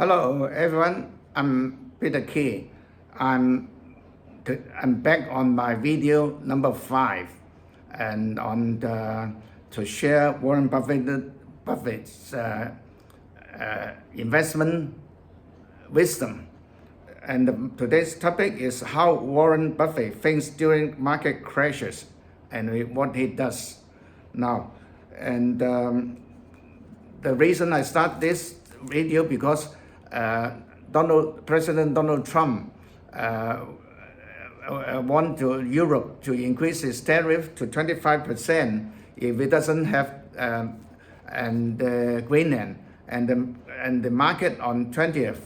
Hello everyone, I'm Peter Key. I'm back on my video number 5 and to share Warren Buffett's investment wisdom. And today's topic is how Warren Buffett thinks during market crashes and what he does now. And the reason I start this video because President Donald Trump want Europe to increase its tariff to 25% if it doesn't have Greenland, and the market on 20th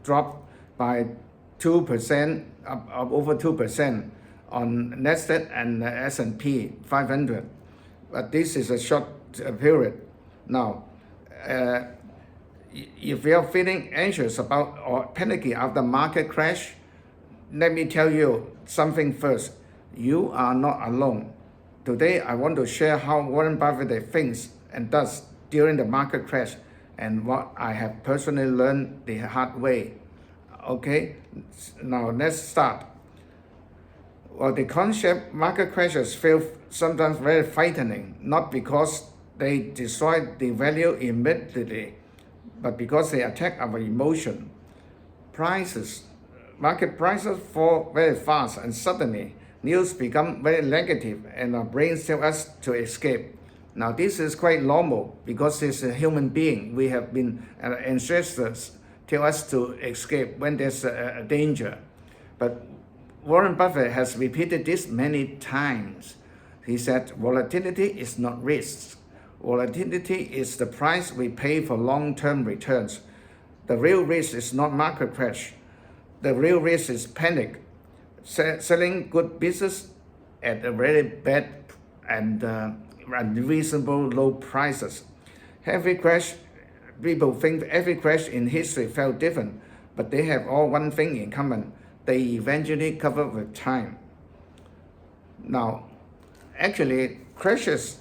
dropped by 2%, over 2% on Nasdaq and S&P 500. But this is a short period now. If you are feeling anxious about or panicky after market crash, let me tell you something first. You are not alone. Today, I want to share how Warren Buffett thinks and does during the market crash and what I have personally learned the hard way. Okay, now let's start. Well, the concept market crashes feel sometimes very frightening, not because they destroy the value immediately, but because they attack our emotion. Market prices fall very fast, and suddenly news become very negative and our brains tell us to escape. Now this is quite normal because it's a human being. We have been ancestors tell us to escape when there's a danger. But Warren Buffett has repeated this many times. He said volatility is not risk. Volatility is the price we pay for long-term returns. The real risk is not market crash. The real risk is panic, selling good business at a very bad and unreasonable low prices. People think every crash in history felt different, but they have all one thing in common. They eventually cover with time. Now, actually, crashes,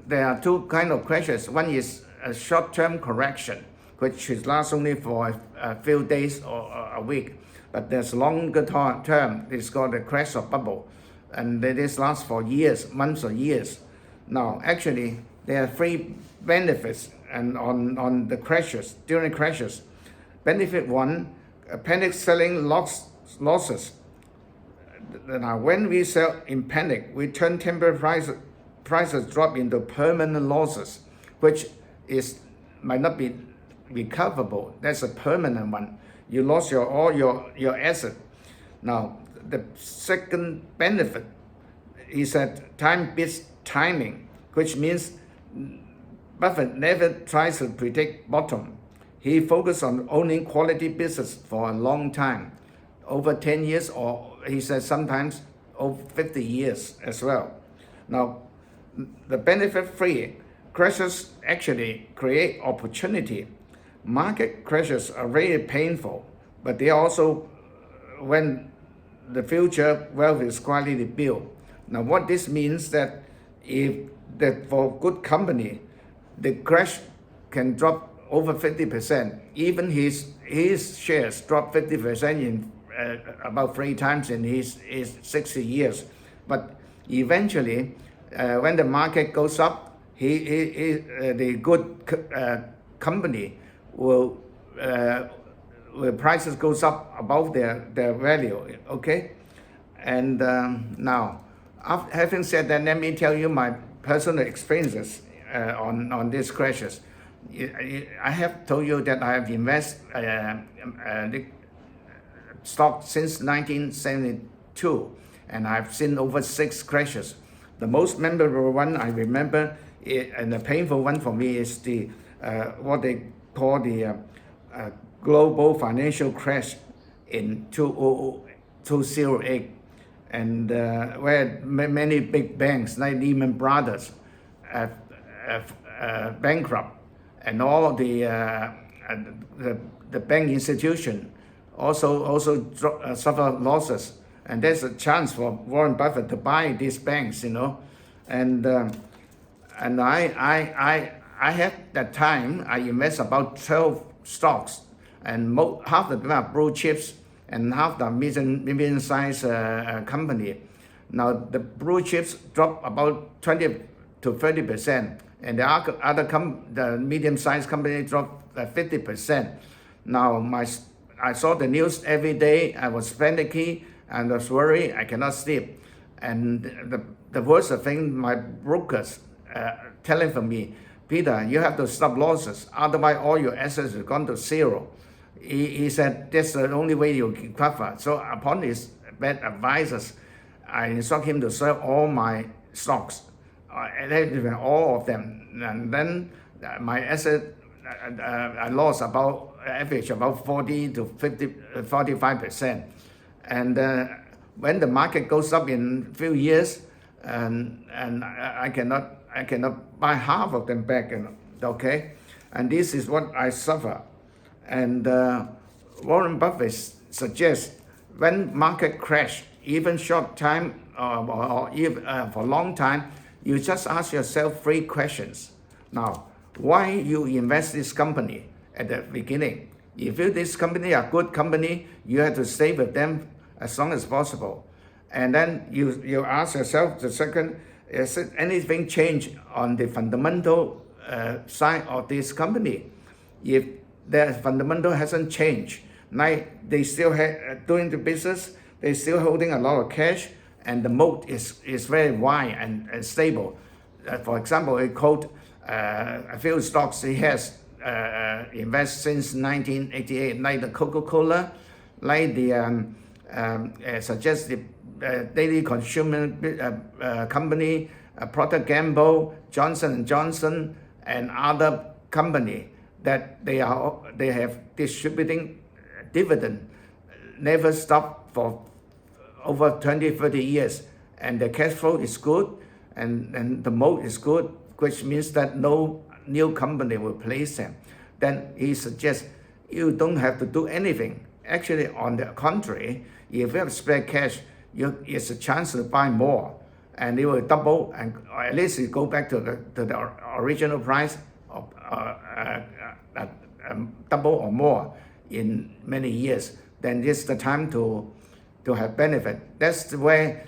there are two kinds of crashes. One is a short-term correction, which lasts only for a few days or a week. But there's longer term. It's called a crash or bubble. And this lasts for years, months or years. Now, actually, there are three benefits and on the crashes, during crashes. Benefit one, panic selling losses. Now, when we sell in panic, we turn temporary prices drop into permanent losses, which might not be recoverable. That's a permanent one. You lost all your asset. Now, the second benefit is that time beats timing, which means Buffett never tries to predict bottom. He focused on owning quality business for a long time, over 10 years, or he says sometimes over 50 years as well. Now, the benefit-free crashes actually create opportunity. Market crashes are very painful, but they also when the future wealth is quietly built. Now, what this means that for good company, the crash can drop over 50%. Even his shares drop 50% in about 3 times in his 60 years. But eventually, when the market goes up, the good company will prices goes up above their value. Okay, and now, having said that, let me tell you my personal experiences on these crashes. I have told you that I have invested stock since 1972, and I've seen over 6 crashes. The most memorable one I remember, and the painful one for me, is the what they call the global financial crash in 2008, and where many big banks like Lehman Brothers bankrupt, and all the bank institution also suffer losses. And there's a chance for Warren Buffett to buy these banks, and I had that time I invest about 12 stocks, and half of them are blue chips, and half the medium-sized company. Now the blue chips drop about 20 to 30%, and the medium-sized company dropped 50%. Now I saw the news every day. I was panicky and was worried. I cannot sleep, and the worst thing, my brokers telling for me, Peter, you have to stop losses, otherwise all your assets will gone to zero. He said that's the only way you can cover. So upon his bad advices, I instruct him to sell all my stocks, all of them, and then my asset I lost about average about 40 to 45%. And when the market goes up in a few years, and I cannot buy half of them back, okay? And this is what I suffer. And Warren Buffett suggests when market crash, even short time or even for a long time, you just ask yourself 3 questions. Now, why you invest this company at the beginning? If this company are good company, you have to stay with them as long as possible. And then you ask yourself the second, is it anything change on the fundamental side of this company? If the fundamental hasn't changed, like they still doing the business, they still holding a lot of cash, and the moat is very wide and stable. For example, I quote a few stocks he has invested since 1988, like the Coca-Cola, like the suggested daily consumer company, Procter & Gamble, Johnson & Johnson, and other company that they have distributing dividend, never stop for over 20-30 years, and the cash flow is good, and the moat is good, which means that no new company will replace them. Then he suggests you don't have to do anything. Actually, on the contrary, if you have spare cash, it's a chance to buy more, and it will double, and or at least you go back to the original price of double or more in many years. Then it's the time to have benefit. That's where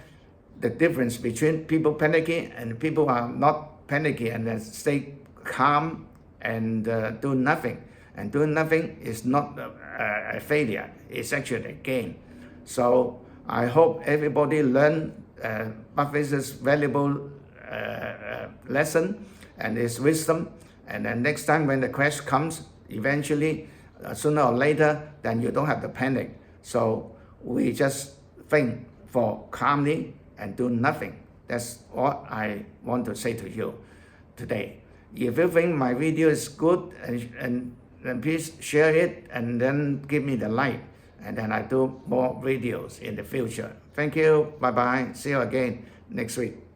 the difference between people panicky and people who are not panicky and then stay calm and do nothing. And doing nothing is not a failure, it's actually a gain. So I hope everybody learn Buffett's valuable lesson and his wisdom. And then next time when the crash comes, eventually, sooner or later, then you don't have to panic. So we just think for calmly and do nothing. That's what I want to say to you today. If you think my video is good, and please share it and then give me the like, and then I do more videos in the future. Thank you. Bye-bye. See you again next week.